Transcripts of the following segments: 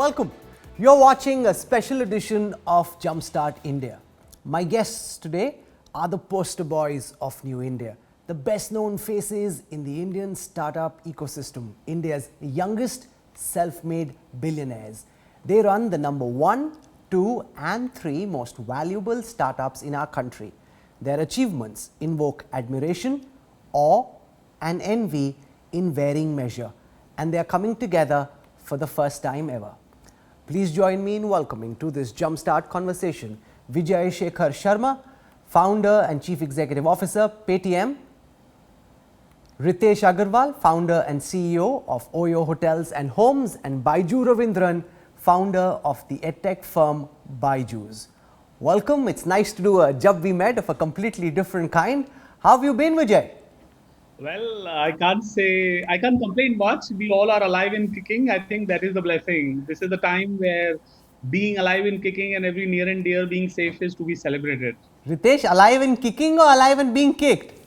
welcome. You're watching a special edition of Jumpstart India. My guests today are the poster boys of New India, the best known faces in the Indian startup ecosystem, India's youngest self-made billionaires. They run the number 1, 2 and 3 most valuable startups in our country. Their achievements invoke admiration, awe and envy in varying measure, and they are coming together for the first time ever. Please join me in welcoming to this Jumpstart conversation BYJU Sharma, Founder and Chief Executive Officer, PayTM; Ritesh Agarwal, Founder and CEO of Oyo Hotels and Homes; and BYJU Ravindran, Founder of the EdTech firm BYJU's. Welcome. It's nice to do a Jab We Met of a completely different kind. How have you been, Vijay? Well, I can't complain much. We all are alive and kicking. I think that is the blessing. This is the time where being alive and kicking and every near and dear being safe is to be celebrated. Ritesh, alive and kicking or alive and being kicked?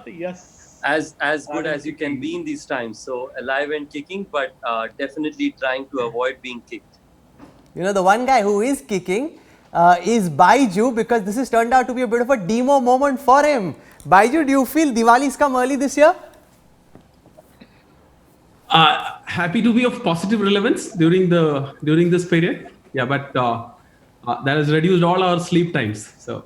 Yes. As good as you can be in these times. So alive and kicking, but definitely trying to avoid being kicked. You know, the one guy who is kicking is BYJU, because this has turned out to be a bit of a demo moment for him. BYJU, do you feel Diwali's come early this year? Happy to be of positive relevance during this period. Yeah, but that has reduced all our sleep times. So.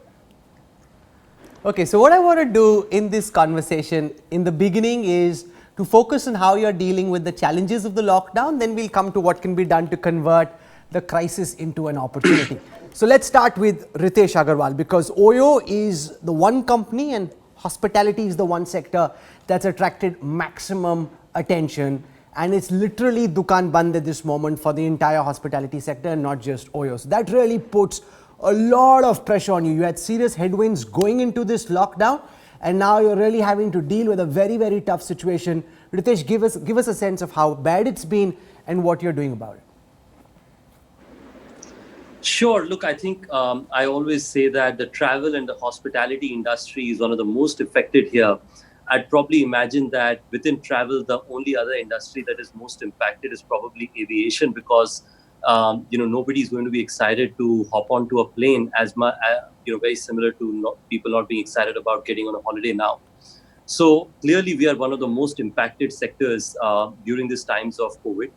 Okay, so what I want to do in this conversation in the beginning is to focus on how you're dealing with the challenges of the lockdown. Then we'll come to what can be done to convert the crisis into an opportunity. So let's start with Ritesh Agarwal, because Oyo is the one company and hospitality is the one sector that's attracted maximum attention, and it's literally dukaan band at this moment for the entire hospitality sector and not just Oyo. So that really puts a lot of pressure on you. You had serious headwinds going into this lockdown, and now you're really having to deal with a very, very tough situation. Ritesh, give us a sense of how bad it's been and what you're doing about it. Sure. Look, I think I always say that the travel and the hospitality industry is one of the most affected here. I'd probably imagine that within travel, the only other industry that is most impacted is probably aviation, because nobody's going to be excited to hop onto a plane as much, very similar to people not being excited about getting on a holiday now. So clearly, we are one of the most impacted sectors during these times of COVID.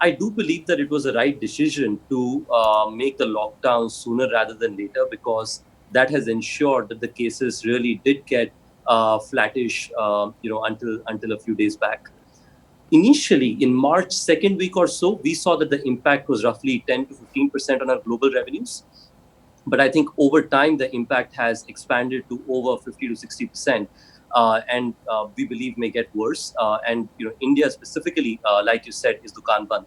I do believe that it was the right decision to make the lockdown sooner rather than later, because that has ensured that the cases really did get flattish, until a few days back. Initially, in March, second week or so, we saw that the impact was roughly 10 to 15% on our global revenues. But I think over time, the impact has expanded to over 50 to 60%. And we believe may get worse. And India specifically, like you said, is dukaan band.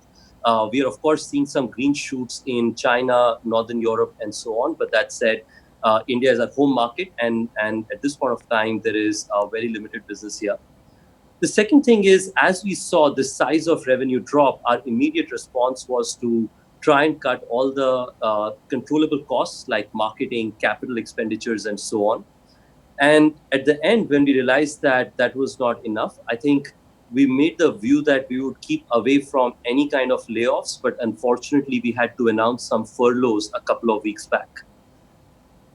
We are of course seeing some green shoots in China, Northern Europe, and so on. But that said, India is our home market, and at this point of time, there is a very limited business here. The second thing is, as we saw the size of revenue drop, our immediate response was to try and cut all the controllable costs like marketing, capital expenditures, and so on. And at the end, when we realized that that was not enough, I think we made the view that we would keep away from any kind of layoffs. But unfortunately, we had to announce some furloughs a couple of weeks back.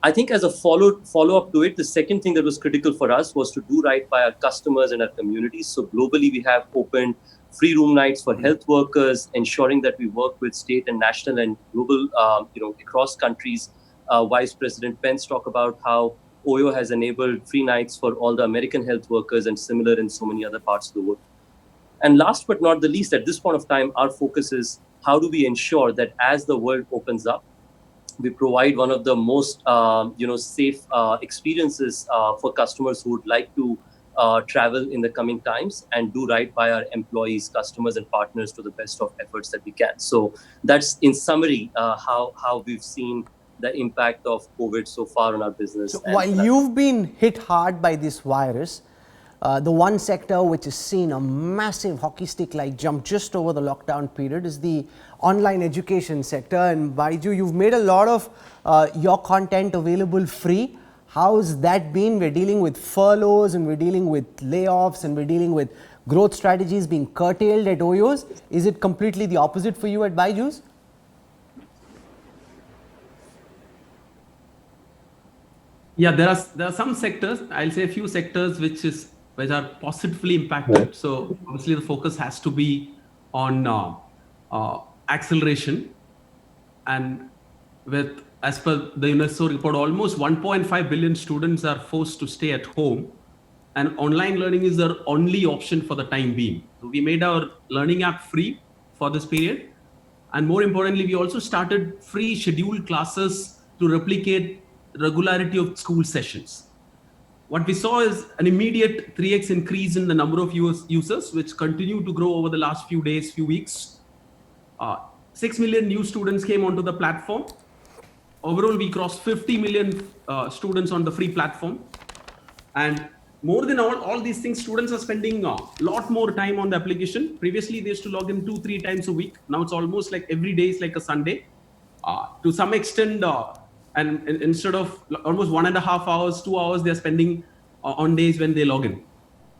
I think as a follow-up to it, the second thing that was critical for us was to do right by our customers and our communities. So globally, we have opened free room nights for health workers, ensuring that we work with state and national and global, across countries. Vice President Pence talked about how Oyo has enabled free nights for all the American health workers, and similar in so many other parts of the world. And last but not the least, at this point of time, our focus is how do we ensure that as the world opens up, we provide one of the most safe experiences for customers who would like to travel in the coming times, and do right by our employees, customers, and partners to the best of efforts that we can. So that's in summary how we've seen the impact of COVID so far on our business. So while you've been hit hard by this virus, the one sector which has seen a massive hockey stick-like jump just over the lockdown period is the online education sector. And BYJU, you've made a lot of your content available free. How's that been? We're dealing with furloughs, and we're dealing with layoffs, and we're dealing with growth strategies being curtailed at OYOs? Is it completely the opposite for you at BYJU's? Yeah, there are some sectors. I'll say a few sectors which are positively impacted. So obviously the focus has to be on acceleration, and with, as per the UNESCO report, almost 1.5 billion students are forced to stay at home, and online learning is their only option for the time being. So we made our learning app free for this period, and more importantly, we also started free scheduled classes to replicate regularity of school sessions. What we saw is an immediate 3x increase in the number of users, which continue to grow over the last few days, few weeks. 6 million new students came onto the platform. Overall, we crossed 50 million students on the free platform. And more than all these things, students are spending a lot more time on the application. Previously, they used to log in 2-3 times a week. Now it's almost like every day is like a Sunday. To some extent, and instead of almost 1.5 hours, 2 hours, they're spending on days when they log in.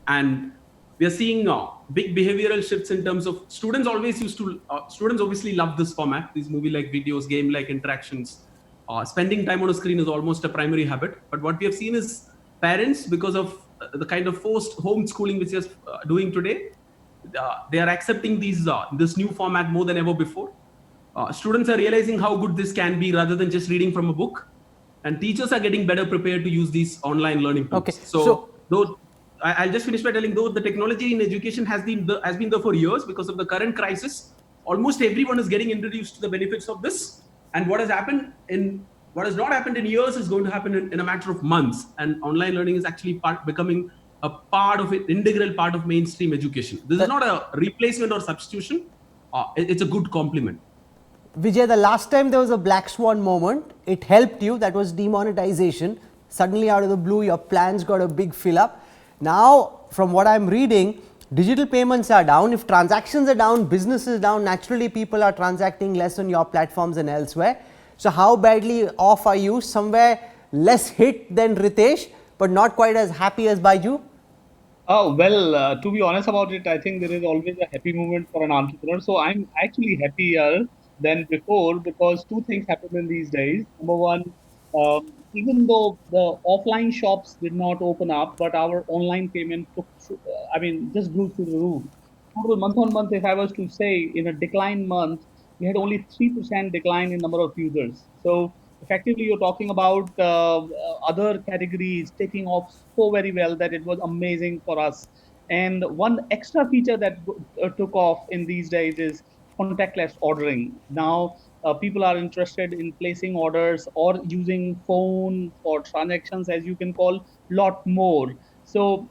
And we are seeing big behavioral shifts in terms of students students obviously love this format, these movie-like videos, game-like interactions. Spending time on a screen is almost a primary habit. But what we have seen is parents, because of the kind of forced homeschooling which is doing today, they are accepting this new format more than ever before. Students are realizing how good this can be rather than just reading from a book, and teachers are getting better prepared to use these online learning tools. Okay. Though I'll just finish by telling, though the technology in education has been there for years, because of the current crisis, almost everyone is getting introduced to the benefits of this. And what has not happened in years is going to happen in a matter of months. And online learning is actually becoming a part of it, integral part of mainstream education. This is not a replacement or substitution. It's a good complement. Vijay, the last time there was a black swan moment, it helped you, that was demonetization. Suddenly out of the blue, your plans got a big fill up. Now, from what I'm reading, digital payments are down. If transactions are down, business is down, naturally people are transacting less on your platforms and elsewhere. So how badly off are you? Somewhere less hit than Ritesh, but not quite as happy as BYJU? Oh, well, to be honest about it, I think there is always a happy moment for an entrepreneur. So I'm actually happier than before, because two things happen in these days. Number one, even though the offline shops did not open up, but our online payment just grew through the roof. Month on month, if I was to say, in a decline month, we had only 3% decline in number of users. So effectively, you're talking about other categories taking off so very well that it was amazing for us. And one extra feature that took off in these days is contactless ordering. Now, people are interested in placing orders or using phone for transactions, as you can call, lot more. So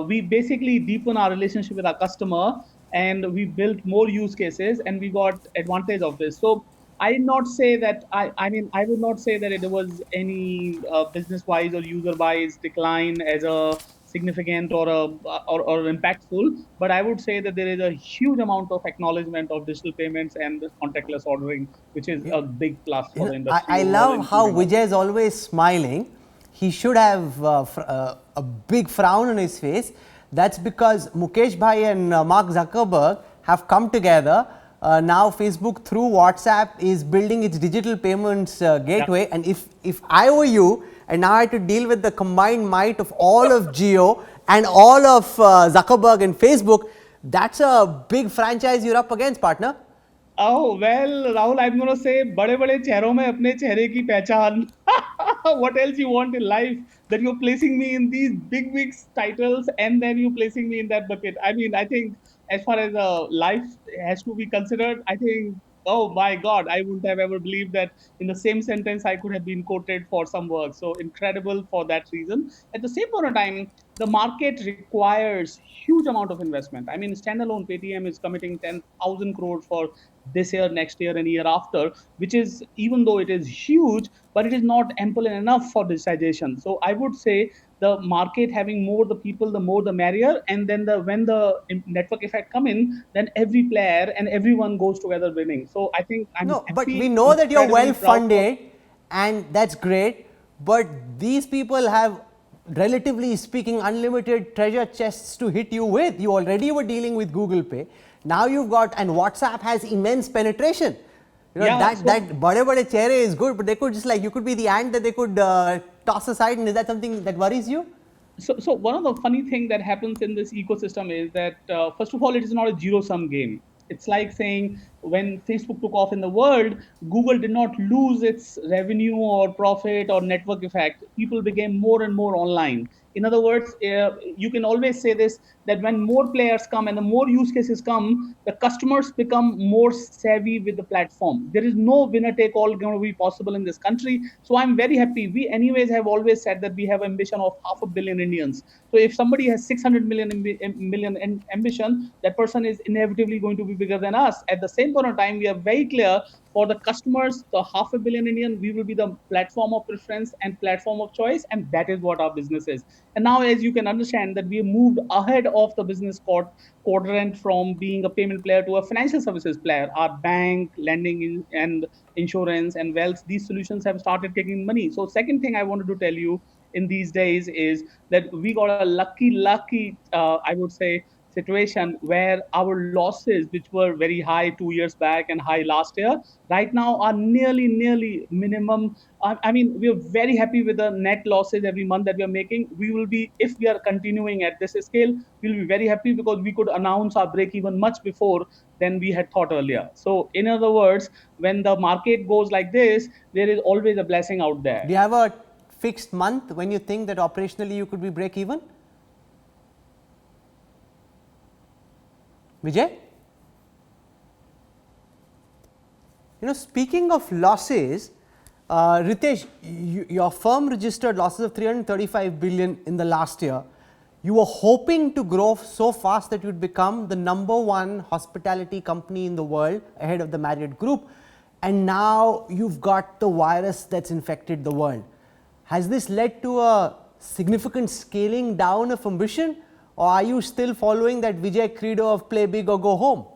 we basically deepen our relationship with our customer, and we built more use cases, and we got advantage of this. So I would not say that it was any business wise or user wise decline as a significant or impactful, but I would say that there is a huge amount of acknowledgement of digital payments and this contactless ordering, which is a big plus for the industry. I love how Vijay is always smiling. He should have a big frown on his face. That's because Mukesh Bhai and Mark Zuckerberg have come together. Now Facebook through WhatsApp is building its digital payments gateway. And if I were you and now I had to deal with the combined might of all of Jio and all of Zuckerberg and Facebook, that's a big franchise you're up against, partner. Oh, well, Rahul, I'm going to say, बड़े-बड़े चेहरों में अपने चेहरे की पहचान. What else you want in life that you're placing me in these big titles and then you're placing me in that bucket? I mean, I think as far as life has to be considered, I think, oh my God, I wouldn't have ever believed that in the same sentence I could have been quoted for some work. So incredible for that reason. At the same point of time, the market requires huge amount of investment. I mean, standalone PayTM is committing 10,000 crores for this year, next year, and year after, which is, even though it is huge, but it is not ample enough for digitization. So I would say the market having more the people, the more the merrier, and then when the network effect come in, then every player and everyone goes together winning. So I think but we know that you're well funded, and that's great. But these people have relatively speaking, unlimited treasure chests to hit you with. You already were dealing with Google Pay. Now you've got, and WhatsApp has immense penetration. You know, Yeah, that bade chair is good, but they could just like, you could be the ant that they could toss aside. And is that something that worries you? So one of the funny thing that happens in this ecosystem is that first of all, it is not a zero sum game. It's like saying when Facebook took off in the world, Google did not lose its revenue or profit or network effect. People became more and more online. In other words, you can always say this, that when more players come and the more use cases come, the customers become more savvy with the platform. There is no winner take all going to be possible in this country. So I'm very happy. We anyways have always said that we have ambition of 500 million Indians. So if somebody has 600 million ambition, that person is inevitably going to be bigger than us. At the same point of time, we are very clear for the customers, the 500 million Indian, we will be the platform of preference and platform of choice, and that is what our business is. And now, as you can understand, that we have moved ahead of the business quadrant from being a payment player to a financial services player. Our bank, lending, and insurance and wealth, these solutions have started taking money. So, second thing I wanted to tell you in these days is that we got a lucky, I would say, situation where our losses, which were very high 2 years back and high last year, right now are nearly minimum. I mean, we are very happy with the net losses every month that we are making. We will be, if we are continuing at this scale, we'll be very happy because we could announce our break even much before than we had thought earlier. So, in other words, when the market goes like this, there is always a blessing out there. Do you have a fixed month when you think that operationally you could be break even? Vijay? You know, speaking of losses, Ritesh, your firm registered losses of 335 billion in the last year. You were hoping to grow so fast that you'd become the #1 hospitality company in the world ahead of the Marriott Group. And now you've got the virus that's infected the world. Has this led to a significant scaling down of ambition, or are you still following that Vijay credo of play big or go home?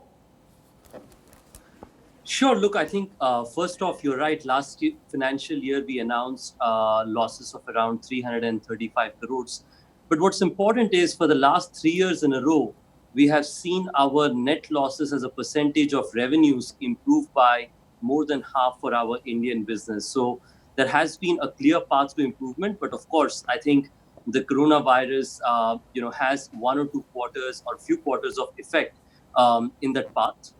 Sure. Look, I think first off, you're right. Last financial year, we announced losses of around 335 crores. But what's important is for the last 3 years in a row, we have seen our net losses as a percentage of revenues improve by more than half for our Indian business. So there has been a clear path to improvement. But of course, I think the coronavirus, has 1 or 2 quarters or few quarters of effect in that path.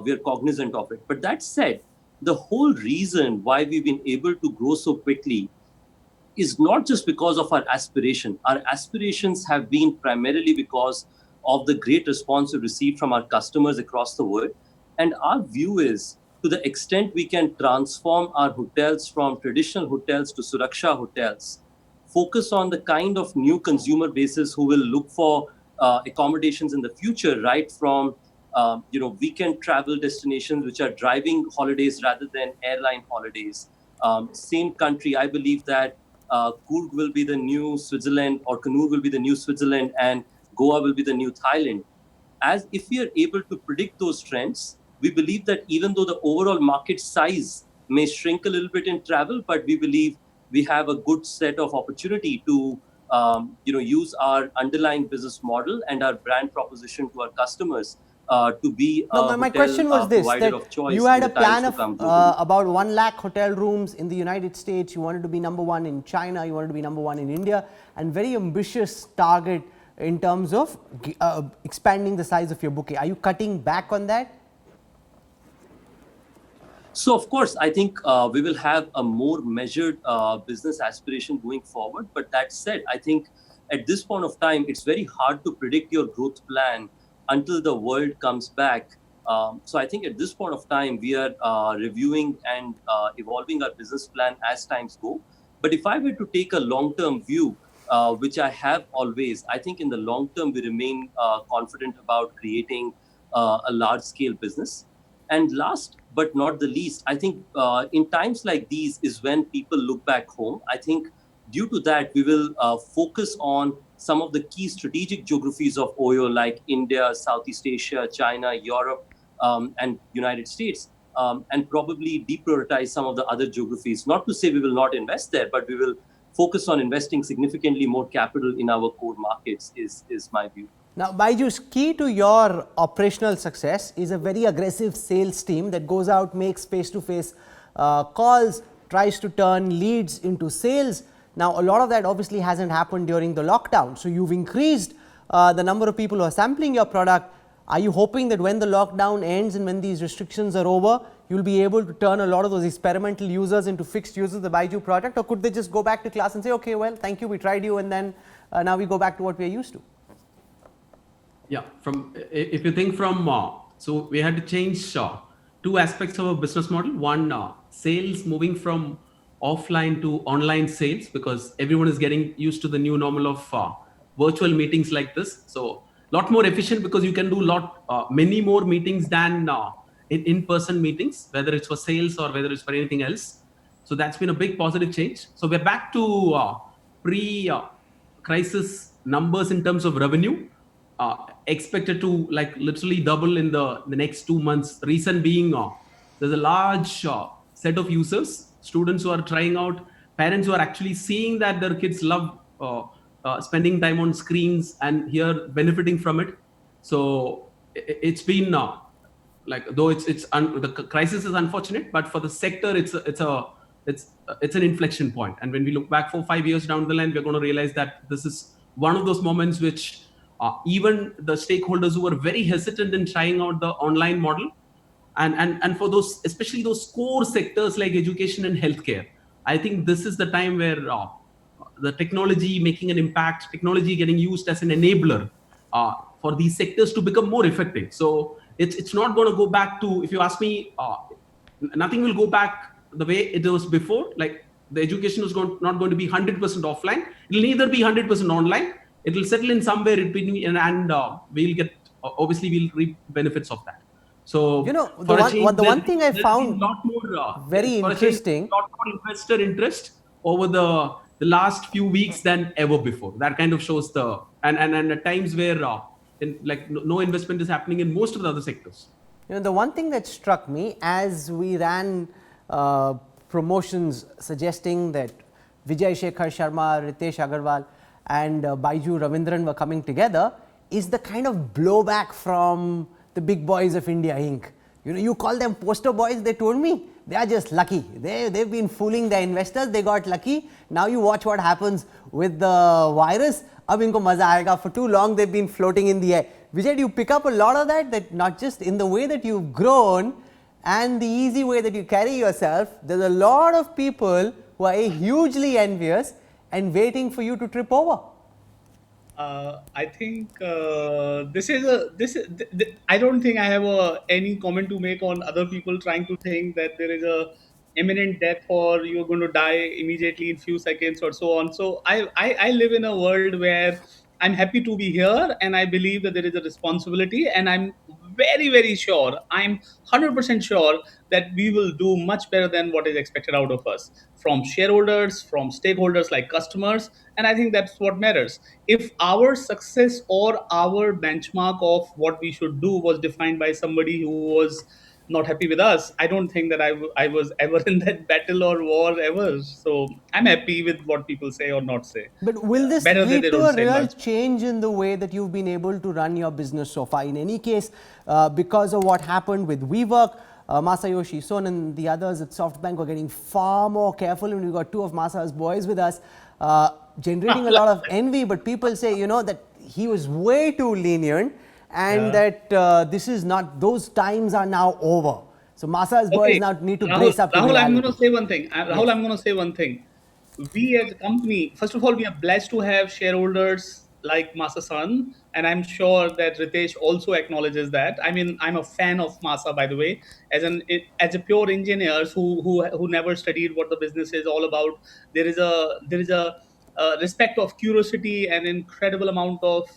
We are cognizant of it. But that said, the whole reason why we've been able to grow so quickly is not just because of our aspiration. Our aspirations have been primarily because of the great response we received from our customers across the world. And our view is, to the extent we can transform our hotels from traditional hotels to Suraksha hotels, focus on the kind of new consumer bases who will look for accommodations in the future, right from weekend travel destinations which are driving holidays rather than airline holidays. Same country, I believe that Coorg will be the new Switzerland, or Kannur will be the new Switzerland, and Goa will be the new Thailand. As if we are able to predict those trends, we believe that even though the overall market size may shrink a little bit in travel, but we believe we have a good set of opportunity to use our underlying business model and our brand proposition to our customers to be a my question was this, that of choice. you had a plan of about 1 lakh hotel rooms in the United States. You wanted to be #1 in China. You wanted to be #1 in India, and very ambitious target in terms of expanding the size of your bouquet. Are you cutting back on that? So, of course, I think we will have a more measured business aspiration going forward. But that said, I think at this point of time, it's very hard to predict your growth plan until the world comes back. So I think at this point of time, we are reviewing and evolving our business plan as times go. But if I were to take a long-term view, which I have always, I think in the long term, we remain confident about creating a large-scale business. And last but not the least, I think in times like these is when people look back home. I think due to that, we will focus on some of the key strategic geographies of OYO, like India, Southeast Asia, China, Europe, and United States, and probably deprioritize some of the other geographies. Not to say we will not invest there, but we will focus on investing significantly more capital in our core markets is my view. Now, BYJU's key to your operational success is a very aggressive sales team that goes out, makes face-to-face calls, tries to turn leads into sales. Now, a lot of that obviously hasn't happened during the lockdown. So, you've increased the number of people who are sampling your product. Are you hoping that when the lockdown ends and when these restrictions are over, you'll be able to turn a lot of those experimental users into fixed users of the BYJU product? Or could they just go back to class and say, okay, well, thank you, we tried you, and then now we go back to what we're used to? Yeah, if you think from, so we had to change two aspects of our business model. One, sales moving from offline to online sales, because everyone is getting used to the new normal of virtual meetings like this. So a lot more efficient, because you can do many more meetings than in-person meetings, whether it's for sales or whether it's for anything else. So that's been a big positive change. So we're back to pre-crisis numbers in terms of revenue. Expected to literally double in the next 2 months. Reason being, there's a large set of users, students who are trying out, parents who are actually seeing that their kids love spending time on screens and here benefiting from it. So it's been though the crisis is unfortunate, but for the sector it's an inflection point. And when we look back 4-5 years down the line, we're going to realize that this is one of those moments which even the stakeholders who were very hesitant in trying out the online model, and for those, especially those core sectors like education and healthcare, I think this is the time where the technology making an impact, technology getting used as an enabler for these sectors to become more effective. So it's not going to go back to, if you ask me, nothing will go back the way it was before. Like the education is not going to be 100% offline. It'll neither be 100% online. It will settle in somewhere in between, and we'll get, obviously we'll reap benefits of that. So the one thing I found very interesting, a lot more investor interest over the last few weeks than ever before. That kind of shows and at times where no investment is happening in most of the other sectors. The one thing that struck me as we ran promotions suggesting that Vijay Shekhar Sharma, Ritesh Agarwal and BYJU Ravindran were coming together, is the kind of blowback from the big boys of India Inc. You call them poster boys, they told me. They are just lucky. They've been fooling the investors. They got lucky. Now you watch what happens with the virus. Ab inko maza aayega. For too long they've been floating in the air. Vijay, do you pick up a lot of that not just in the way that you've grown and the easy way that you carry yourself, there's a lot of people who are hugely envious and waiting for you to trip over? I think I don't think I have any comment to make on other people trying to think that there is a imminent death or you're going to die immediately in few seconds or so on. So I live in a world where I'm happy to be here, and I believe that there is a responsibility, and I'm very, very sure, I'm 100% sure that we will do much better than what is expected out of us from shareholders, from stakeholders like customers. And I think that's what matters. If our success or our benchmark of what we should do was defined by somebody who was not happy with us, I don't think that I was ever in that battle or war ever. So I'm happy with what people say or not say. But will this Better that lead they to don't a say real much. change in the way that you've been able to run your business so far? In any case, because of what happened with WeWork, Masayoshi Son and the others at SoftBank were getting far more careful, and we got two of Masa's boys with us, generating a lot of envy. But people say, that he was way too lenient, and that this is not, those times are now over. So Masa's boys now need to brace up to Rahul, reality. I'm going to say one thing. Rahul, I'm going to say one thing. We as a company, first of all, we are blessed to have shareholders like Masa-san, and I'm sure that Ritesh also acknowledges that. I mean, I'm a fan of Masa, by the way, as a pure engineer who never studied what the business is all about. There is a respect of curiosity and incredible amount of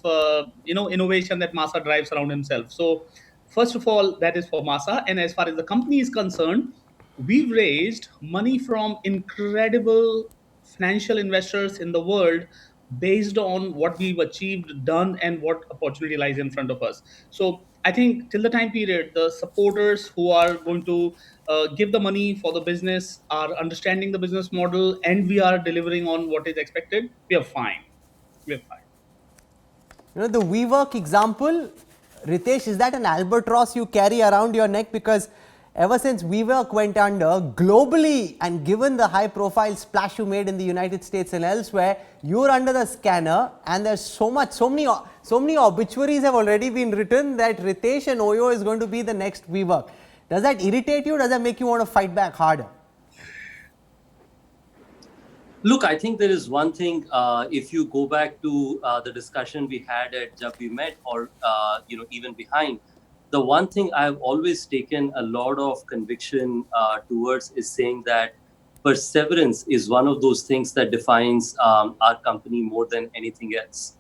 innovation that Masa drives around himself. So first of all, that is for Masa. And as far as the company is concerned, we've raised money from incredible financial investors in the world, based on what we've achieved, done, and what opportunity lies in front of us. So I think till the time period, the supporters who are going to give the money for the business are understanding the business model, and we are delivering on what is expected. We are fine. We're fine. You know, the WeWork example, Ritesh, is that an albatross you carry around your neck? Because ever since WeWork went under, globally, and given the high profile splash you made in the United States and elsewhere, you're under the scanner, and there's so many obituaries have already been written that Ritesh and Oyo is going to be the next WeWork. Does that irritate you? Does that make you want to fight back harder? Look, I think there is one thing. If you go back to the discussion we had at Jab We Met, or even behind, the one thing I've always taken a lot of conviction towards is saying that perseverance is one of those things that defines our company more than anything else.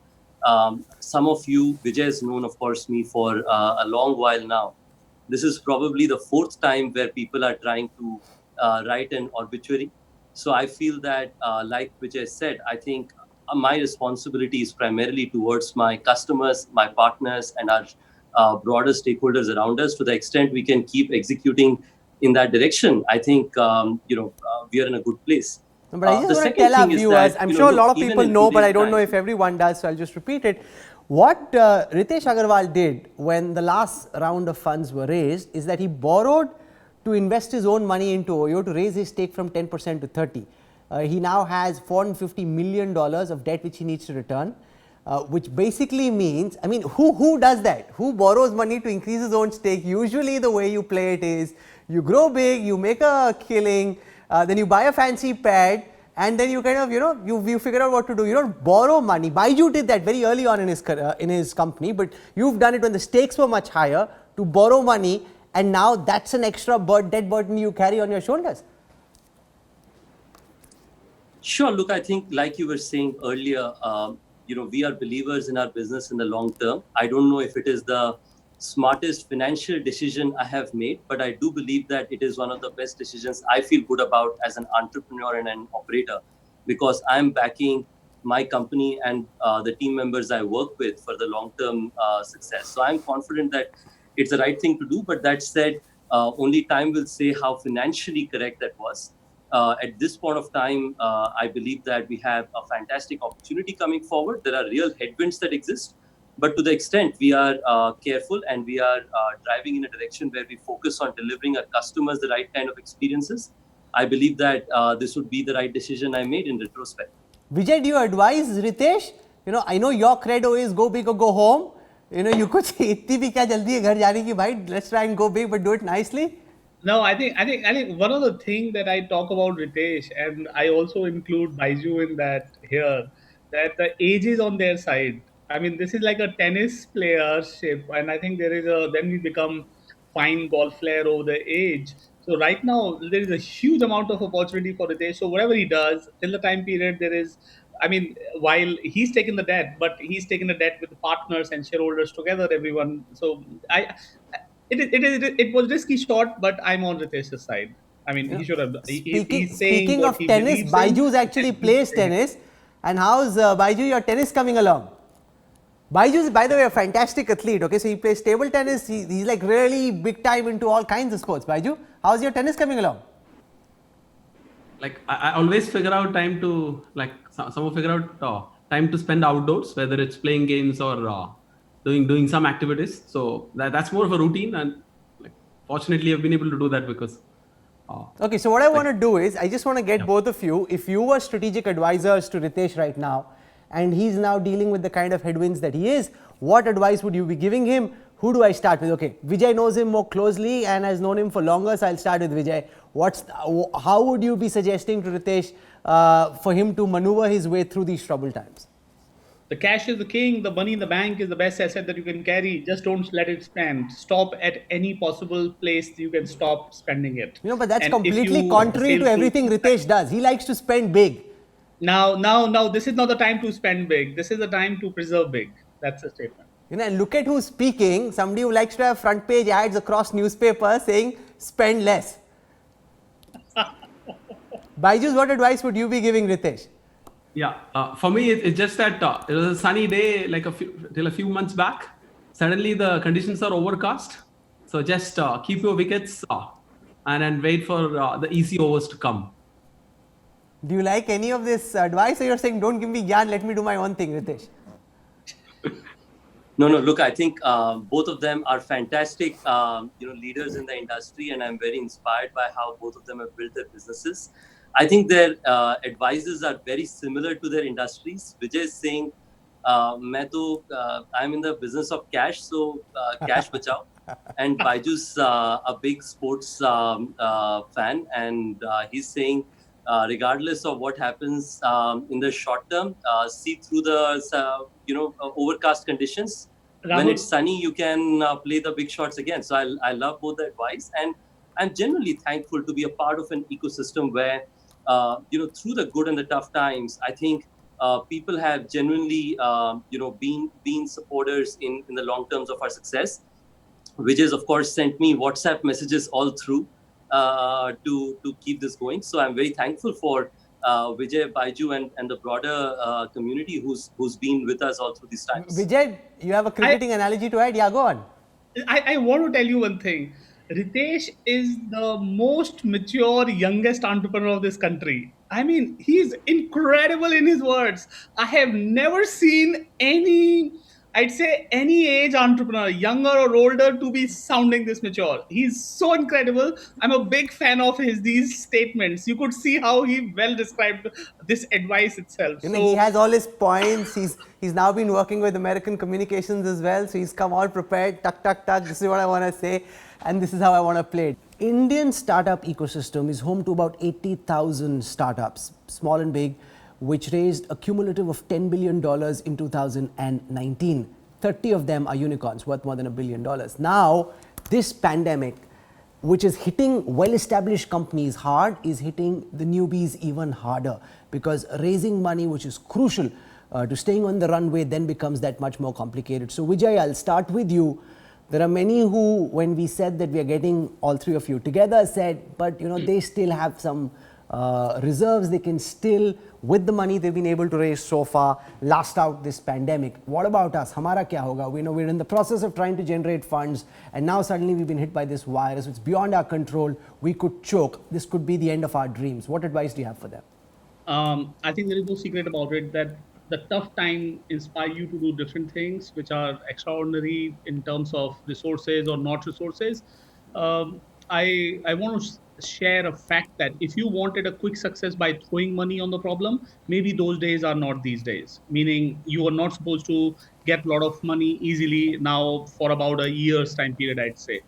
Some of you, Vijay has known, of course, me for a long while now. This is probably the fourth time where people are trying to write an obituary. So I feel that, like Vijay said, I think my responsibility is primarily towards my customers, my partners, and our broader stakeholders around us. To the extent we can keep executing in that direction, I think we are in a good place. But I just want to tell our viewers, I'm sure a lot of people know, but I don't know if everyone does, so I'll just repeat it. What Ritesh Agarwal did when the last round of funds were raised is that he borrowed to invest his own money into Oyo to raise his stake from 10% to 30%. He now has $450 million of debt which he needs to return, which basically means, I mean, who does that? Who borrows money to increase his own stake? Usually the way you play it is, you grow big, you make a killing, then you buy a fancy pad, and then you kind of, you figure out what to do. You don't borrow money. BYJU did that very early on in his company, but you've done it when the stakes were much higher, to borrow money, and now that's an extra debt burden you carry on your shoulders. Sure. Look, I think like you were saying earlier, we are believers in our business in the long term. I don't know if it is the smartest financial decision I have made, but I do believe that it is one of the best decisions I feel good about as an entrepreneur and an operator, because I'm backing my company and the team members I work with for the long-term success. So I'm confident that it's the right thing to do. But that said, only time will say how financially correct that was. At this point of time, I believe that we have a fantastic opportunity coming forward. There are real headwinds that exist. But to the extent we are careful and we are driving in a direction where we focus on delivering our customers the right kind of experiences, I believe that this would be the right decision I made in retrospect. Vijay, do you advise Ritesh? I know your credo is go big or go home. You could say, "Itni bhi kya jaldi hai ghar jaane ki bhai, let's try and go big, but do it nicely." No, I think one of the things that I talk about Ritesh, and I also include BYJU in that here, that the age is on their side. I mean, this is like a tennis playership, and I think then we become fine golf player over the age. So right now there is a huge amount of opportunity for Ritesh. So whatever he does till the time period, there is. I mean, while he's taking the debt, but he's taking the debt with the partners and shareholders together, everyone. So it was risky shot, but I'm on Ritesh's side. I mean, he should have. He's saying Speaking what of he tennis, believes in. BYJU's actually plays tennis. And how's BYJU, your tennis coming along? BYJU is, by the way, a fantastic athlete. Okay, so he plays table tennis. He's like really big time into all kinds of sports. BYJU, how's your tennis coming along? Like I always figure out time to someone figure out time to spend outdoors, whether it's playing games or doing some activities. So that's more of a routine, and fortunately I've been able to do that because. Okay, so what I want to do is I just want to get both of you. If you were strategic advisors to Ritesh right now, and he's now dealing with the kind of headwinds that he is, what advice would you be giving him? Who do I start with? Okay, Vijay knows him more closely and has known him for longer, so I'll start with Vijay. How would you be suggesting to Ritesh for him to maneuver his way through these troubled times? The cash is the king. The money in the bank is the best asset that you can carry. Just don't let it spend. Stop at any possible place you can stop spending it. But that's completely contrary to everything Ritesh does. He likes to spend big. Now, this is not the time to spend big. This is the time to preserve big. That's the statement. And look at who's speaking. Somebody who likes to have front page ads across newspapers saying spend less. BYJU, what advice would you be giving Ritesh? Yeah, for me, it's just that it was a sunny day like till a few months back. Suddenly, the conditions are overcast. So just keep your wickets and then wait for the easy overs to come. Do you like any of this advice, or you're saying, don't give me gyan, let me do my own thing, Ritesh? No, no. Look, I think both of them are fantastic, leaders in the industry, and I'm very inspired by how both of them have built their businesses. I think their advices are very similar to their industries. Vijay is saying, I'm in the business of cash, so cash bachao. And Baiju's a big sports fan, and he's saying, regardless of what happens in the short term, see through the overcast conditions. When it's Rahul, sunny, you can play the big shots again. So I love both the advice, and I'm genuinely thankful to be a part of an ecosystem where through the good and the tough times, I think people have genuinely been supporters in the long terms of our success. Which is of course sent me WhatsApp messages all through to keep this going. So I'm very thankful for Vijay, Baiju, and the broader community who's been with us all through these times. Vijay, you have a cricketing analogy to add? Yeah, go on. I want to tell you one thing. Ritesh is the most mature, youngest entrepreneur of this country. I mean, he's incredible in his words. I have never seen I'd say any age entrepreneur, younger or older, to be sounding this mature. He's so incredible. I'm a big fan of these statements. You could see how he well described this advice itself. You know, he So has all his points. He's now been working with American communications as well. So he's come all prepared. Tuck, tuck, tuck. This is what I want to say. And this is how I want to play it. Indian startup ecosystem is home to about 80,000 startups, small and big, which raised a cumulative of $10 billion in 2019. 30 of them are unicorns worth more than $1 billion. Now, this pandemic, which is hitting well-established companies hard, is hitting the newbies even harder, because raising money, which is crucial to staying on the runway, then becomes that much more complicated. So Vijay, I'll start with you. There are many who, when we said that we are getting all three of you together, said, but they still have some reserves. They can still, with the money they've been able to raise so far, last out this pandemic. What about us? Hamara kya hoga? We know we're in the process of trying to generate funds, and now suddenly we've been hit by this virus. It's beyond our control. We could choke. This could be the end of our dreams. What advice do you have for them? I think there is no secret about it that the tough time inspire you to do different things which are extraordinary in terms of resources or not resources. I want to share a fact that if you wanted a quick success by throwing money on the problem, maybe those days are not these days. Meaning you are not supposed to get a lot of money easily now for about a year's time period, I'd say.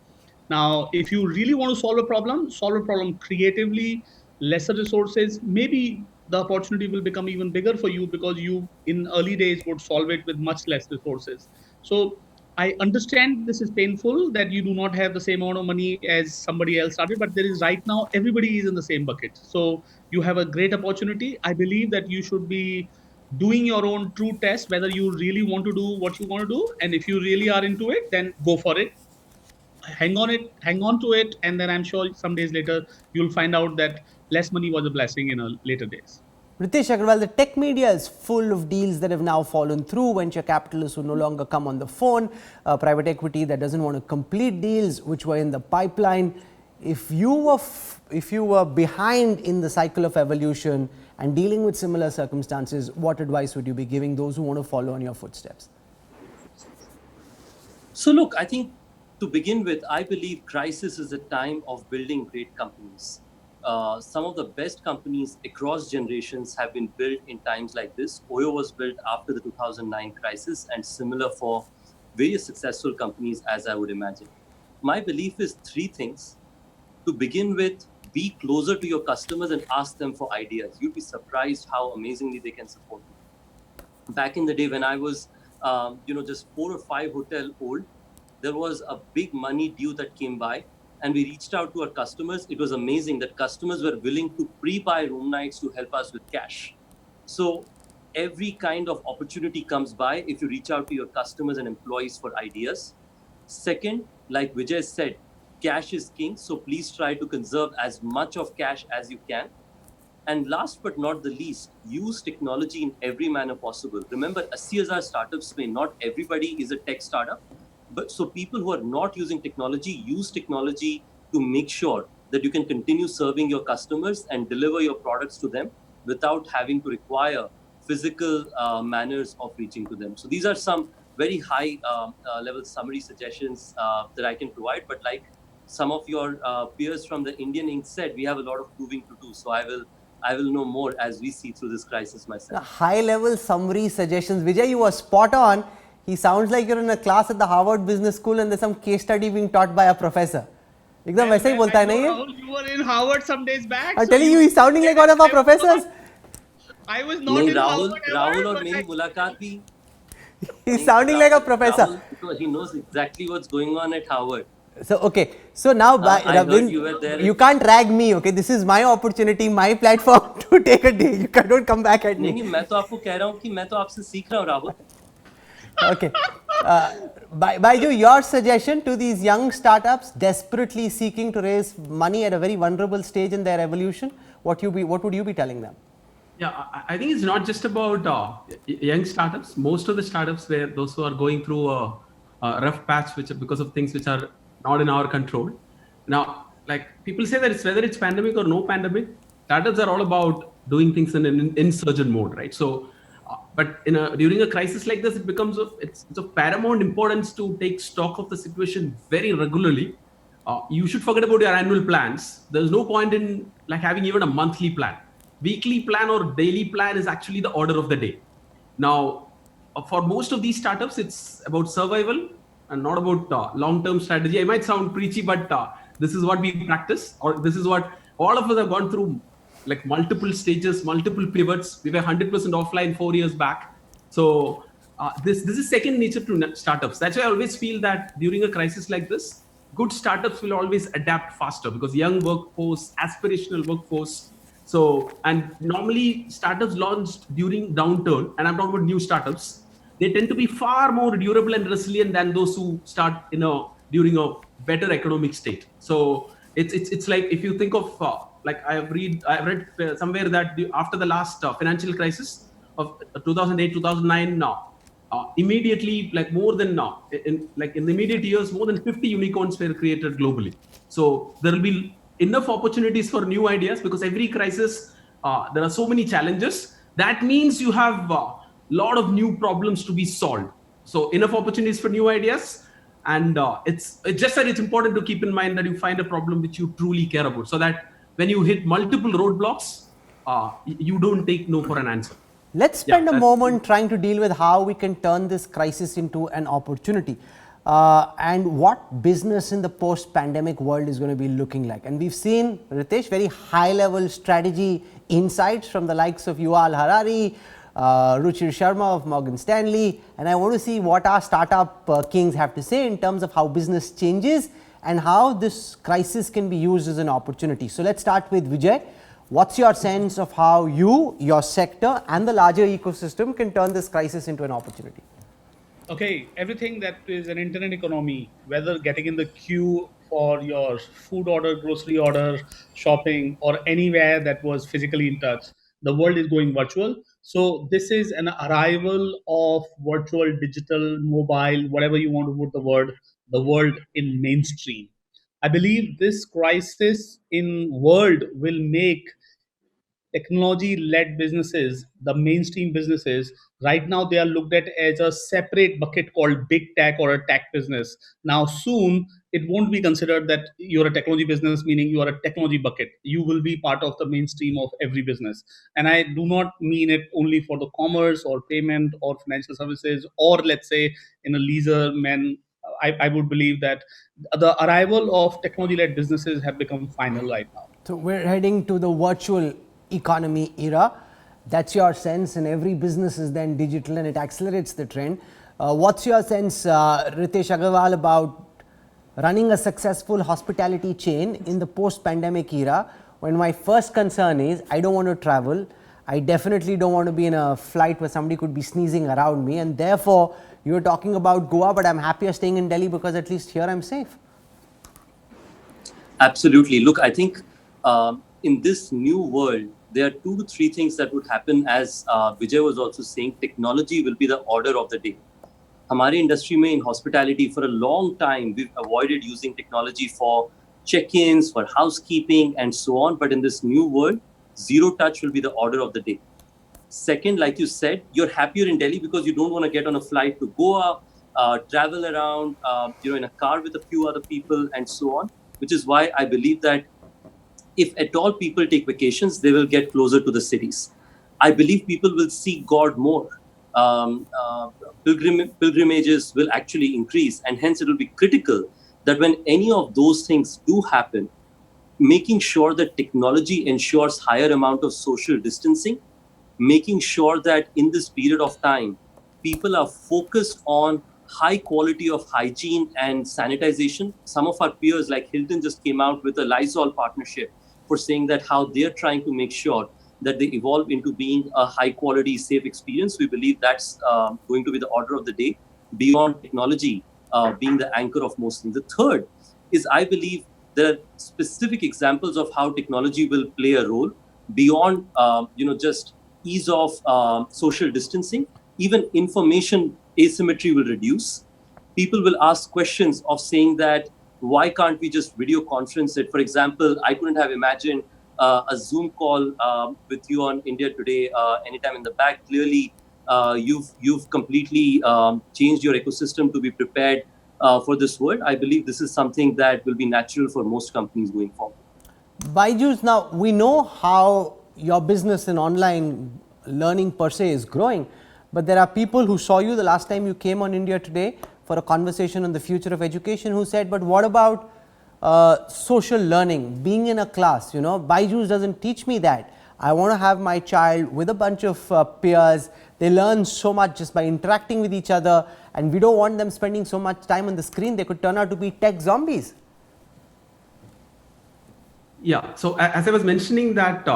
Now, if you really want to solve a problem creatively, lesser resources, maybe the opportunity will become even bigger for you because you, in early days, would solve it with much less resources. So I understand this is painful that you do not have the same amount of money as somebody else started, but there is right now, everybody is in the same bucket. So you have a great opportunity. I believe that you should be doing your own true test, whether you really want to do what you want to do. And if you really are into it, then go for it, hang on to it, and then I'm sure some days later you'll find out that less money was a blessing in a later days. Ritesh Agarwal, the tech media is full of deals that have now fallen through, venture capitalists who no longer come on the phone, private equity that doesn't want to complete deals which were in the pipeline. If you were behind in the cycle of evolution and dealing with similar circumstances, what advice would you be giving those who want to follow in your footsteps? So look, I think to begin with, I believe crisis is a time of building great companies. Some of the best companies across generations have been built in times like this. Oyo was built after the 2009 crisis, and similar for various successful companies, as I would imagine. My belief is three things. To begin with, be closer to your customers and ask them for ideas. You'd be surprised how amazingly they can support you. Back in the day when I was, just 4 or 5 hotel old, there was a big money due that came by, and we reached out to our customers. It was amazing that customers were willing to pre-buy room nights to help us with cash. So every kind of opportunity comes by if you reach out to your customers and employees for ideas. Second, like Vijay said, cash is king. So please try to conserve as much of cash as you can. And last but not the least, use technology in every manner possible. Remember, 80,000 startups mein not everybody is a tech startup. But so people who are not using technology, use technology to make sure that you can continue serving your customers and deliver your products to them without having to require physical manners of reaching to them. So these are some very high level summary suggestions that I can provide. But like some of your peers from the Indian Inc. said, we have a lot of proving to do. So I will know more as we see through this crisis myself. High level summary suggestions. Vijay, you were spot on. He sounds like you're in a class at the Harvard Business School and there's some case study being taught by a professor. एकदम वैसे ही बोलता है नहीं है? You were in Harvard some days back. I'm telling you, he's sounding like one of our professors. I was not in Harvard ever, Rahul और but मेरी मुलाकात भी. He's sounding like a professor. Rahul, because he knows exactly what's going on at Harvard. So okay, so now I heard you were there. you can't drag me. Okay, this is my opportunity, my platform to take a day. You don't come back at me. नहीं मैं तो आपको कह रहा हूँ कि मैं तो आपसे सीख रहा हूँ Rahul. Okay, BYJU, your suggestion to these young startups desperately seeking to raise money at a very vulnerable stage in their evolution, what would you be telling them? Yeah, I think it's not just about young startups. Most of the startups where those who are going through a rough patch, which are because of things which are not in our control. Now, like people say that whether it's pandemic or no pandemic, startups are all about doing things in an insurgent mode, right? So, but during a crisis like this, it becomes it's of paramount importance to take stock of the situation very regularly. You should forget about your annual plans. There's no point in like having even a monthly plan. Weekly plan or daily plan is actually the order of the day. Now, for most of these startups, it's about survival and not about long-term strategy. I might sound preachy, but this is what we practice, or this is what all of us have gone through, like multiple stages, multiple pivots. We were 100% offline 4 years back. So this is second nature to startups. That's why I always feel that during a crisis like this, good startups will always adapt faster because young workforce, aspirational workforce. So, and normally startups launched during downturn, and I'm talking about new startups, they tend to be far more durable and resilient than those who start during a better economic state. So it's like if you think of like I've read somewhere that after the last financial crisis of 2008 2009 immediately like more than in the immediate years more than 50 unicorns were created globally. So there will be enough opportunities for new ideas because every crisis there are so many challenges. That means you have lot of new problems to be solved. So enough opportunities for new ideas. And it's just that it's important to keep in mind that you find a problem which you truly care about so that when you hit multiple roadblocks, you don't take no for an answer. Let's spend a moment trying to deal with how we can turn this crisis into an opportunity and what business in the post-pandemic world is going to be looking like. And we've seen, Ritesh, very high-level strategy insights from the likes of Yuval Harari, Ruchir Sharma of Morgan Stanley, and I want to see what our startup kings have to say in terms of how business changes and how this crisis can be used as an opportunity. So let's start with Vijay. What's your sense of how you, your sector and the larger ecosystem can turn this crisis into an opportunity? Okay, everything that is an internet economy, whether getting in the queue for your food order, grocery order, shopping, or anywhere that was physically in touch, the world is going virtual. So this is an arrival of virtual, digital, mobile, whatever you want to put the world in mainstream. I believe this crisis in world will make technology-led businesses, the mainstream businesses, right now they are looked at as a separate bucket called big tech or a tech business. Now soon it won't be considered that you're a technology business, meaning you are a technology bucket. You will be part of the mainstream of every business. And I do not mean it only for the commerce or payment or financial services, or let's say in a leisure men. I would believe that the arrival of technology-led businesses have become final right now. So we're heading to the virtual economy era. That's your sense, and every business is then digital and it accelerates the trend. What's your sense, Ritesh Agarwal, about running a successful hospitality chain in the post-pandemic era when my first concern is I don't want to travel, I definitely don't want to be in a flight where somebody could be sneezing around me, and therefore you're talking about Goa, but I'm happier staying in Delhi because at least here I'm safe. Absolutely. Look, I think in this new world, there are 2 to 3 things that would happen. As Vijay was also saying, technology will be the order of the day. हमारी industry में in hospitality for a long time we've avoided using technology for check-ins, for housekeeping and so on, but in this new world zero touch will be the order of the day. Second, like you said, you're happier in Delhi because you don't want to get on a flight to Goa, travel around, in a car with a few other people and so on, which is why I believe that if at all people take vacations, they will get closer to the cities. I believe people will see God more. Pilgrimages will actually increase, and hence it will be critical that when any of those things do happen, making sure that technology ensures higher amount of social distancing, making sure that in this period of time, people are focused on high quality of hygiene and sanitization. Some of our peers like Hilton just came out with a Lysol partnership for saying that how they're trying to make sure that they evolve into being a high quality, safe experience. We believe that's going to be the order of the day beyond technology being the anchor of most things. The third is I believe there are specific examples of how technology will play a role beyond, just ease of social distancing. Even information asymmetry will reduce. People will ask questions of saying that, why can't we just video conference it? For example, I couldn't have imagined a Zoom call with you on India Today anytime in the back. Clearly, you've completely changed your ecosystem to be prepared for this world. I believe this is something that will be natural for most companies going forward. BYJU's, now we know how your business in online learning per se is growing, but there are people who saw you the last time you came on India Today for a conversation on the future of education who said, but what about social learning, being in a class? BYJU's doesn't teach me that. I want to have my child with a bunch of peers. They learn so much just by interacting with each other, and we don't want them spending so much time on the screen. They could turn out to be tech zombies. Yeah, so as I was mentioning that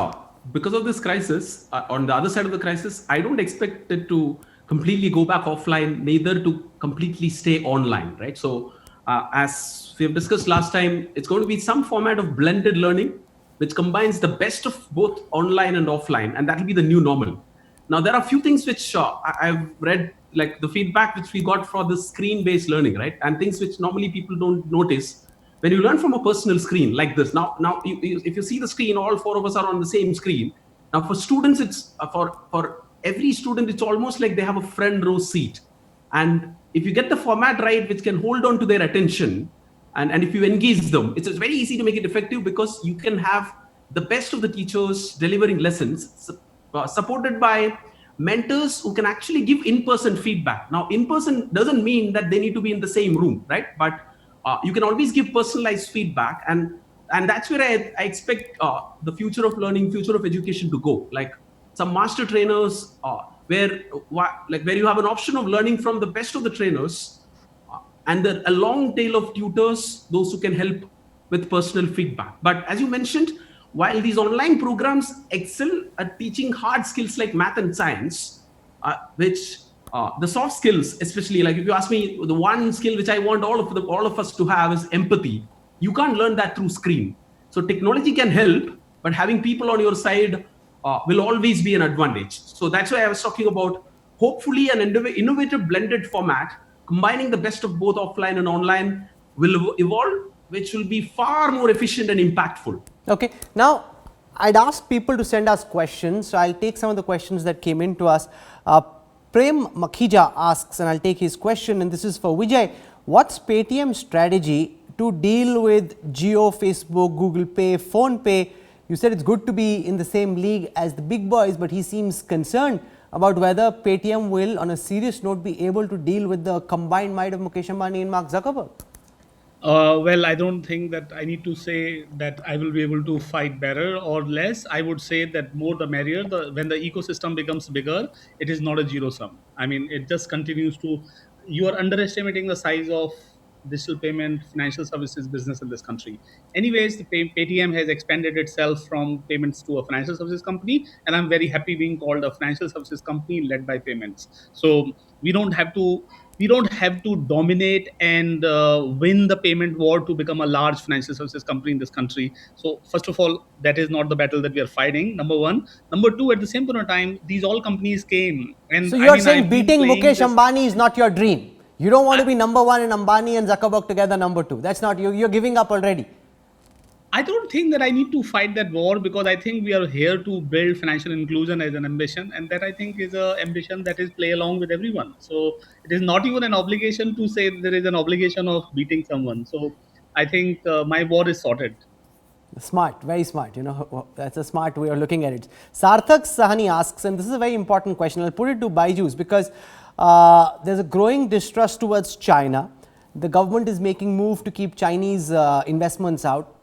because of this crisis, on the other side of the crisis, I don't expect it to completely go back offline, neither to completely stay online, right? So as we have discussed last time, it's going to be some format of blended learning, which combines the best of both online and offline, and that will be the new normal. Now, there are a few things which I've read, like the feedback which we got for the screen-based learning, right? And things which normally people don't notice. When you learn from a personal screen like this, now if you see the screen, all four of us are on the same screen. Now, for students, it's for every student, it's almost like they have a front row seat. And if you get the format right, which can hold on to their attention, and if you engage them, it's very easy to make it effective because you can have the best of the teachers delivering lessons, supported by mentors who can actually give in-person feedback. Now, in-person doesn't mean that they need to be in the same room, right? But you can always give personalized feedback, and that's where I expect the future of learning, future of education to go. Like some master trainers, where you have an option of learning from the best of the trainers, and a long tail of tutors, those who can help with personal feedback. But as you mentioned, while these online programs excel at teaching hard skills like math and science, which the soft skills, especially, like if you ask me, the one skill which I want all of us to have is empathy. You can't learn that through screen. So technology can help, but having people on your side will always be an advantage. So that's why I was talking about hopefully an innovative blended format combining the best of both offline and online will evolve, which will be far more efficient and impactful. Okay, now I'd ask people to send us questions, so I'll take some of the questions that came in to us. Prem Makhija asks, and I'll take his question, and this is for Vijay. What's PayTM's strategy to deal with Jio, Facebook, Google Pay, Phone Pay? You said it's good to be in the same league as the big boys, but he seems concerned about whether PayTM will, on a serious note, be able to deal with the combined might of Mukesh Ambani and Mark Zuckerberg. Well, I don't think that I need to say that I will be able to fight better or less. I would say that more the merrier. When the ecosystem becomes bigger, it is not a zero sum. I mean, it just continues to. You are underestimating the size of digital payment financial services business in this country. Anyways, the PayTM has expanded itself from payments to a financial services company, and I'm very happy being called a financial services company led by payments. So we don't have to we don't have to dominate and win the payment war to become a large financial services company in this country. So first of all, that is not the battle that we are fighting, number one. Number two, at the same point of time, these all companies came, and So I you're mean, saying I've been beating playing Mukesh this. Ambani is not your dream. You don't want to be number one and Ambani and Zuckerberg together number two. That's not you. You're giving up already. I don't think that I need to fight that war, because I think we are here to build financial inclusion as an ambition, and that I think is a ambition that is play along with everyone. So it is not even an obligation to say there is an obligation of beating someone. So I think my war is sorted. Smart, very smart. That's a smart way of looking at it. Sarthak Sahani asks, and this is a very important question. I'll put it to BYJU's because there's a growing distrust towards China. The government is making move to keep Chinese investments out.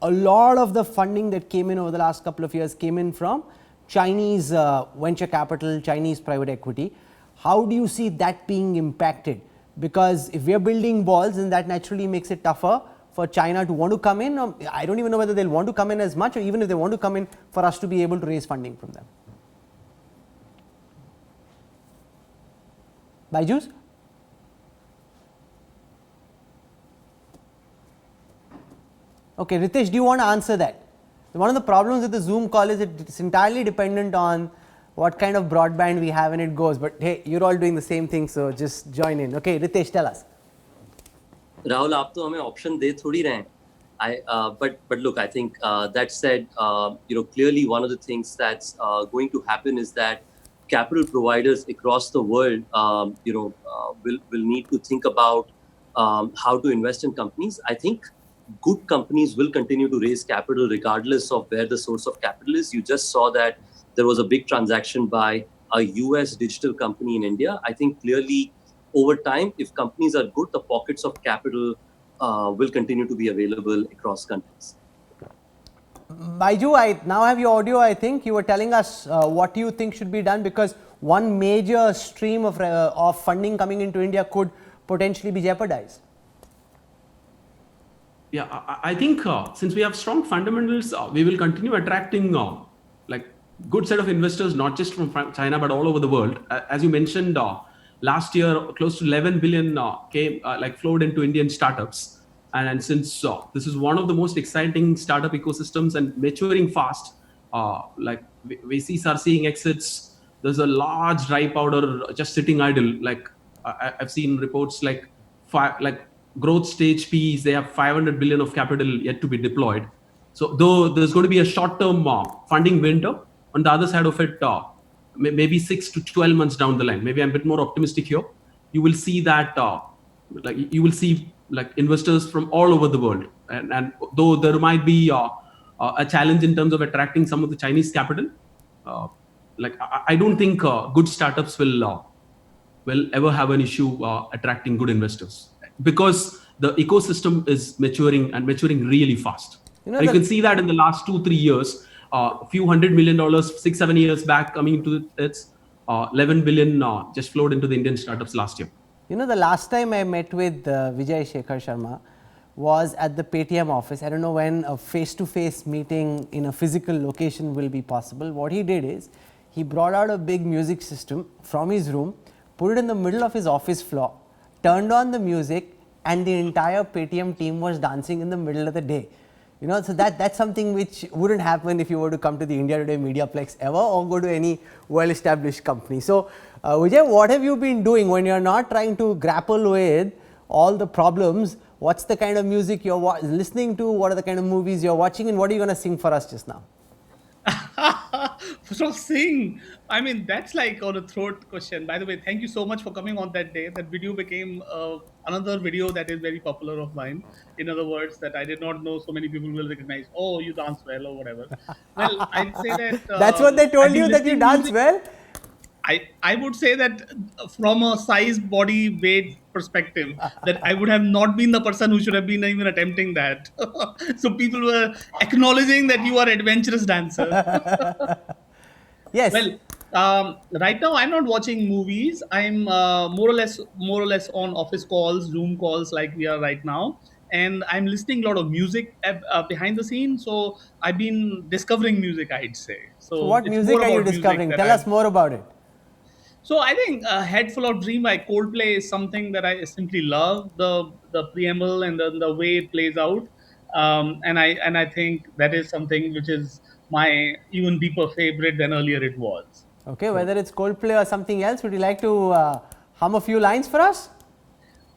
A lot of the funding that came in over the last couple of years came in from Chinese venture capital, Chinese private equity. How do you see that being impacted? Because if we are building walls, then that naturally makes it tougher for China to want to come in. I don't even know whether they'll want to come in as much, or even if they want to come in, for us to be able to raise funding from them. BYJU's? Okay, Ritesh, do you want to answer that? One of the problems with the Zoom call is it's entirely dependent on what kind of broadband we have and it goes. But hey, you're all doing the same thing, so just join in. Okay, Ritesh, tell us. Rahul, आप तो हमें option दे थोड़ी रहे हैं. But look, I think that said, clearly one of the things that's going to happen is that capital providers across the world, will need to think about how to invest in companies. I think good companies will continue to raise capital regardless of where the source of capital is. You just saw that there was a big transaction by a US digital company in India. I think clearly over time, if companies are good, the pockets of capital will continue to be available across countries. BYJU, I now have your audio. I think you were telling us what you think should be done, because one major stream of funding coming into India could potentially be jeopardized. Yeah, I think since we have strong fundamentals, we will continue attracting like good set of investors, not just from China, but all over the world. As you mentioned, last year, close to 11 billion flowed into Indian startups. And since this is one of the most exciting startup ecosystems and maturing fast, like VCs are seeing exits. There's a large dry powder just sitting idle. Like I've seen reports like growth stage Ps, they have 500 billion of capital yet to be deployed. So though there's going to be a short-term funding window, on the other side of it, maybe 6 to 12 months down the line, maybe I'm a bit more optimistic here, you will see that you will see investors from all over the world. And though there might be a challenge in terms of attracting some of the Chinese capital, I don't think good startups will ever have an issue attracting good investors, because the ecosystem is maturing really fast. You can see that in the last 2-3 years, a few $100 million, 6-7 years back, coming into its 11 billion just flowed into the Indian startups last year. The last time I met with Vijay Shekhar Sharma was at the PayTM office. I don't know when a face-to-face meeting in a physical location will be possible. What he did is, he brought out a big music system from his room, put it in the middle of his office floor, turned on the music, and the entire PayTM team was dancing in the middle of the day. So that's something which wouldn't happen if you were to come to the India Today Mediaplex ever, or go to any well-established company. So Vijay, what have you been doing when you're not trying to grapple with all the problems? What's the kind of music you're listening to? What are the kind of movies you're watching? And what are you going to sing for us just now? So sing, I mean, that's like on a throat question. By the way, thank you so much for coming on that day. That video became another video that is very popular of mine. In other words, that I did not know so many people will recognize. Oh, you dance well, or whatever. Well, I'd say that that's what they told you, that you dance well. I would say that from a size, body, weight perspective, that I would have not been the person who should have been even attempting that. So people were acknowledging that you are adventurous dancer. Yes. Well, right now I'm not watching movies. I'm more or less on office calls, Zoom calls like we are right now. And I'm listening a lot of music behind the scenes. So I've been discovering music, I'd say. So what music are you discovering? Tell us more about it. So I think Head Full of Dream by Coldplay is something that I simply love, the preamble and the way it plays out. And I think that is something which is my even deeper favorite than earlier it was. Okay, whether it's Coldplay or something else, would you like to hum a few lines for us?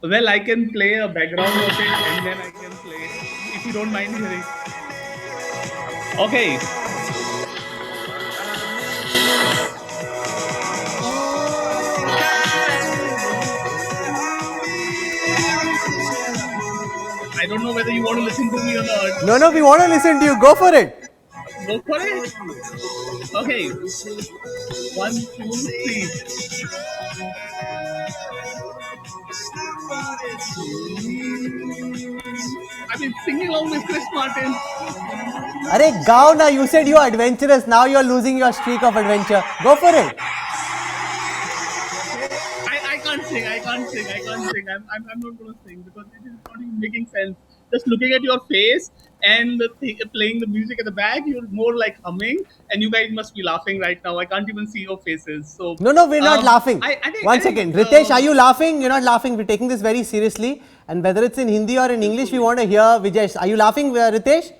Well, I can play a background of it and then I can play if you don't mind hearing. Okay. I don't know whether you want to listen to me or not. No, we want to listen to you. Go for it. Go for it. Okay. One, two, three. I've been singing along with Chris Martin. Arey, Gao na, you said you are adventurous. Now you are losing your streak of adventure. Go for it. I can't sing. I'm not going to sing because it is not even making sense. Just looking at your face and playing the music at the back, you're more like humming, and you guys must be laughing right now. I can't even see your faces. So No, we're not laughing. One second. Ritesh, are you um, laughing? You're not laughing. We're taking this very seriously. And whether it's in Hindi or in English, we want to hear Vijay. Are you laughing, Ritesh?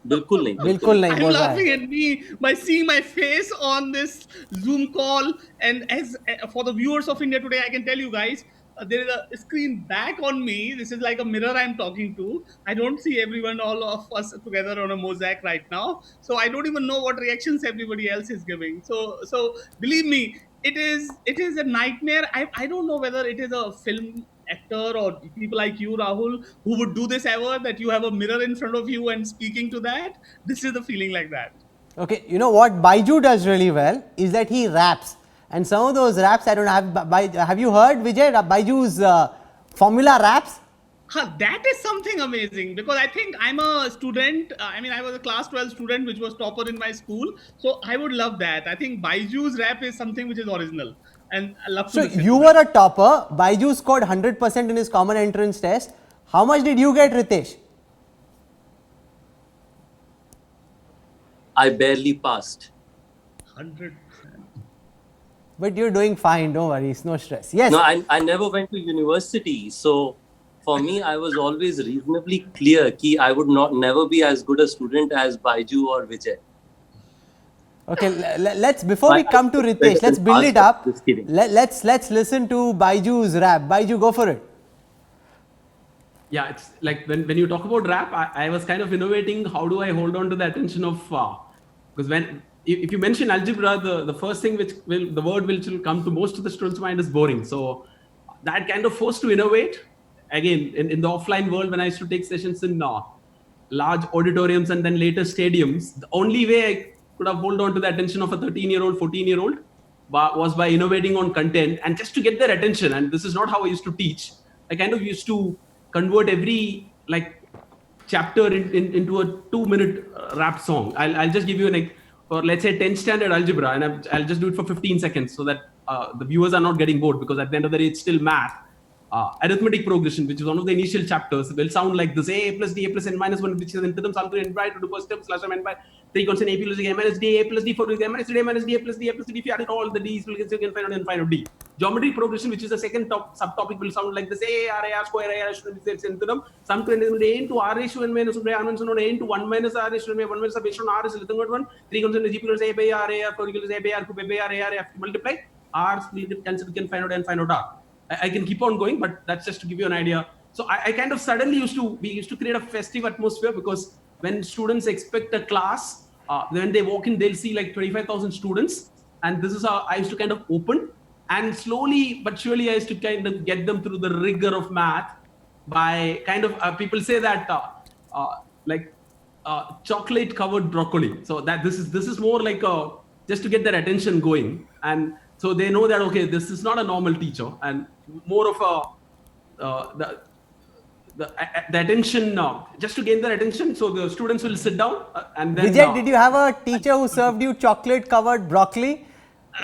बिल्कुल नहीं बिल्कुल नहीं I'm बोल रहा है. laughing at me by seeing my face on this Zoom call. And as for the viewers of India Today, I can tell you guys, there is a screen back on me. This is like a mirror I'm talking to. I don't see everyone, all of us together on a mosaic right now. So I don't even know what reactions everybody else is giving. So believe me, it is a nightmare. I don't know whether it is a film actor or people like you, Rahul, who would do this ever, that you have a mirror in front of you and speaking to that. This is the feeling like that. Okay, you know what BYJU does really well is that he raps. And some of those raps, I don't have you heard, Vijay, BYJU's formula raps? That is something amazing because I think I'm a student. I was a class 12 student, which was topper in my school. So I would love that. I think BYJU's rap is something which is original. And I love to So listen you to were that. a topper. BYJU scored 100% in his common entrance test. How much did you get, Ritesh? I barely passed. 100%. But you're doing fine. Don't worry. It's no stress. Yes. No, I never went to university. So for me, I was always reasonably clear that I would never be as good a student as Baiju or Vijay. Okay, let's before we come to Ritesh, let's build it up. Just kidding. Let's listen to BYJU's rap. BYJU, go for it. Yeah, it's like when you talk about rap, I was kind of innovating. How do I hold on to the attention of because if you mention algebra, the first thing which will come to most of the students' mind is boring. So that kind of forced to innovate. Again, in the offline world, when I used to take sessions in large auditoriums and then later stadiums, the only way I could have hold on to the attention of a 13-year-old, 14-year-old was by innovating on content and just to get their attention. And this is not how I used to teach. I kind of used to convert every chapter into a 2-minute rap song. I'll just give you or let's say 10th standard algebra, and I'll just do it for 15 seconds so that the viewers are not getting bored, because at the end of the day, it's still math. Arithmetic progression, which is one of the initial chapters, will sound like this: a plus d a plus n minus 1, which is in terms of n by 2 to first term slash m by 3 constant a plus d a minus d a plus d 4 a minus d a minus d a plus d a plus d. If you add all the d's, will get you can find out n find out d. Geometry progression, which is the second subtopic, will sound like this: a r square a r should be in term sum to n into r ratio n minus r minus a into 1 minus r ratio 1 minus based on r is nothing but 1 3 constant g plus a by r a r 4 equals a by r cube a by r a r f multiply r will get cancelled, can find out n find out r. I can keep on going, but that's just to give you an idea. So I kind of suddenly we used to create a festive atmosphere, because when students expect a class, when they walk in, they'll see like 25,000 students. And this is how I used to kind of open. And slowly but surely, I used to kind of get them through the rigor of math by kind of, people say that chocolate covered broccoli. So that this is more like just to get their attention going. And so they know that, okay, this is not a normal teacher, and more of the attention, just to gain their attention. So the students will sit down and then. Vijay, did you have a teacher who served you chocolate covered broccoli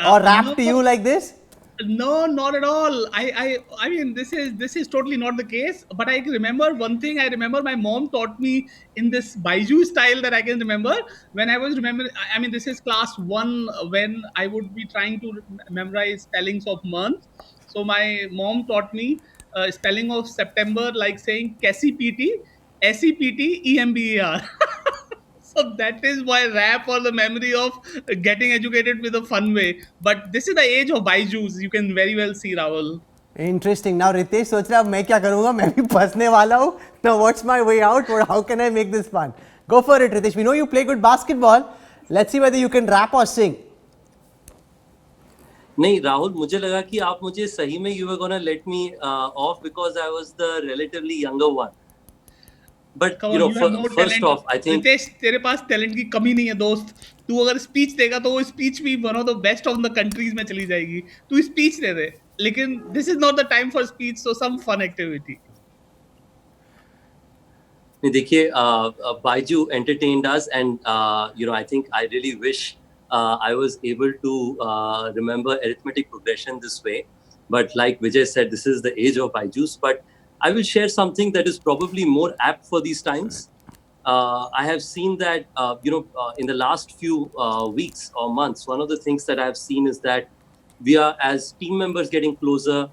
or rapped to you like this? No, not at all. I mean, this is totally not the case. But I can remember one thing. I remember my mom taught me in this BYJU style that I can remember when I was remember. I mean, this is class one when I would be trying to memorize spellings of month. So my mom taught me spelling of September, like saying KCPT, SEPT, EMBER. So that is why rap or the memory of getting educated with a fun way. But this is the age of Baijus. You can very well see, Rahul. Interesting. Now Ritesh सोच रहा है अब मैं क्या करूँगा, मैं भी फंसने वाला हूँ. Now what's my way out? Or how can I make this fun? Go for it, Ritesh. We know you play good basketball. Let's see whether you can rap or sing. नहीं राहुल, मुझे लगा कि आप मुझे सही में you were gonna let me off because I was the relatively younger one. But Come you on, know, you have more first talent. off, I think Ritesh, तेरे पास talent की कमी नहीं है दोस्त. तू अगर स्पीच देगा तो वो स्पीच भी one of the best of the countries में चली जाएगी. तू स्पीच दे दे. लेकिन this is not the time for speech, so some fun activity. देखिए, Baiju entertained us, and you know, I think I really wish I was able to remember arithmetic progression this way. But like Vijay said, this is the age of Baijus. But I will share something that is probably more apt for these times. I have seen that you know, in the last few weeks or months, one of the things that I have seen is that we are, as team members, getting closer,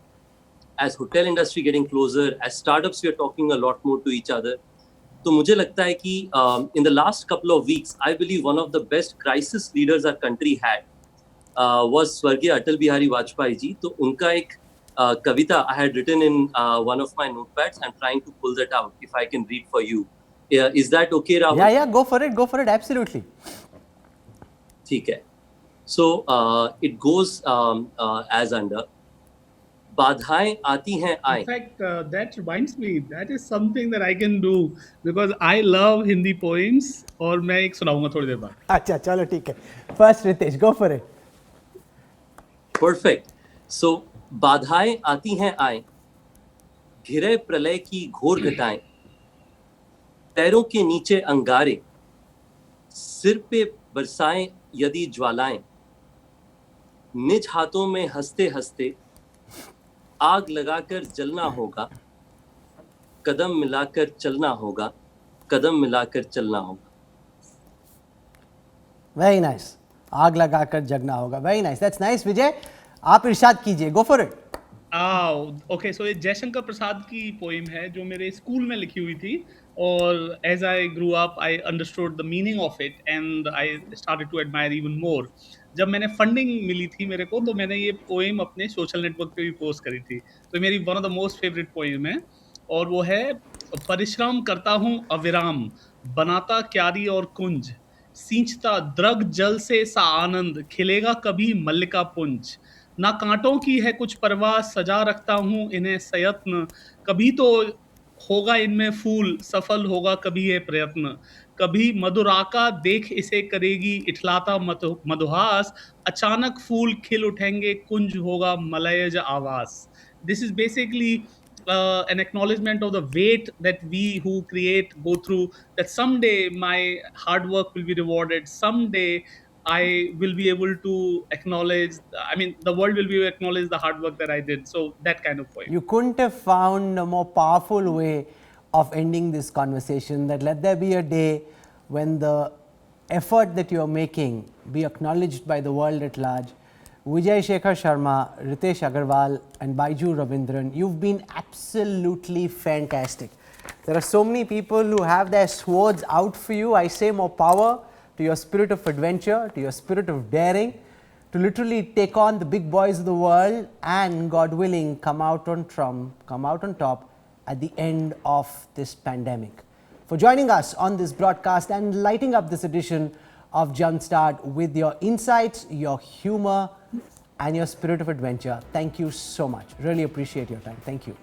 as hotel industry getting closer, as startups, we are talking a lot more to each other. तो मुझे लगता है कि in the last couple of weeks, I believe one of the best crisis leaders our country had was स्वर्गीय अटल बिहारी वाजपेयी जी. तो उनका एक कविता I had written in one of my notepads. I'm trying to pull that out if I can read for you. Is that okay, Rahul? Yeah, go for it, absolutely. ठीक है. So it goes as under. बाधाएं आती हैं आए. In fact, that reminds me, that is something that I can do because I love Hindi poems. और मैं एक सुनाऊंगा थोड़ी देर बाद. अच्छा चलो ठीक है. First Ritesh, go for it. Perfect. So बाधाएं आती हैं आए, घिरे प्रलय की घोर घटाएं, पैरों के नीचे अंगारे, सिर पे बरसाएं यदि ज्वालाएं, निज हाथों में हंसते हंसते आग लगाकर जलना होगा, कदम मिलाकर चलना होगा, कदम मिलाकर चलना होगा. Very nice. आग लगाकर जगना होगा. Very nice. That's nice. विजय, आप इरशाद कीजिए. Go for it. ओके, सो ये जयशंकर प्रसाद की पोइम है जो मेरे स्कूल में लिखी हुई थी. और as I grew up I understood the meaning of it and I started to admire even more. जब मैंने फंडिंग मिली थी मेरे को, तो मैंने ये पोइम अपने सोशल नेटवर्क पे भी पोस्ट करी थी. तो मेरी one of the most favourite poem है और वो है, परिश्रम करता हूँ अविराम, बनाता क्यारी और कुंज, सींचता द्रग जल से सा आनंद, खिलेगा कभी मल्लिका पुंज, ना कांटों की है कुछ परवाह, सजा रखता हूँ इन्हें सयत्न, कभी तो होगा इनमें फूल, सफल होगा कभी ये प्रयत्न, कभी मधुराका देख इसे करेगी इठलाता मधुहास, अचानक फूल खिल उठेंगे कुंज होगा मलयज आवास. This is basically an acknowledgement of the weight that we who create go through, that someday my hard work will be rewarded, someday I will be able to acknowledge, I mean, the world will be able to acknowledge the hard work that I did. So that kind of point. You couldn't have found a more powerful way of ending this conversation, that let there be a day when the effort that you are making be acknowledged by the world at large. Vijay Shekhar Sharma, Ritesh Agarwal and Baiju Ravindran, you've been absolutely fantastic. There are so many people who have their swords out for you. I say more power to your spirit of adventure, to your spirit of daring, to literally take on the big boys of the world and, God willing, come out on top at the end of this pandemic. For joining us on this broadcast and lighting up this edition of Jumpstart with your insights, your humor and your spirit of adventure. Thank you so much. Really appreciate your time. Thank you.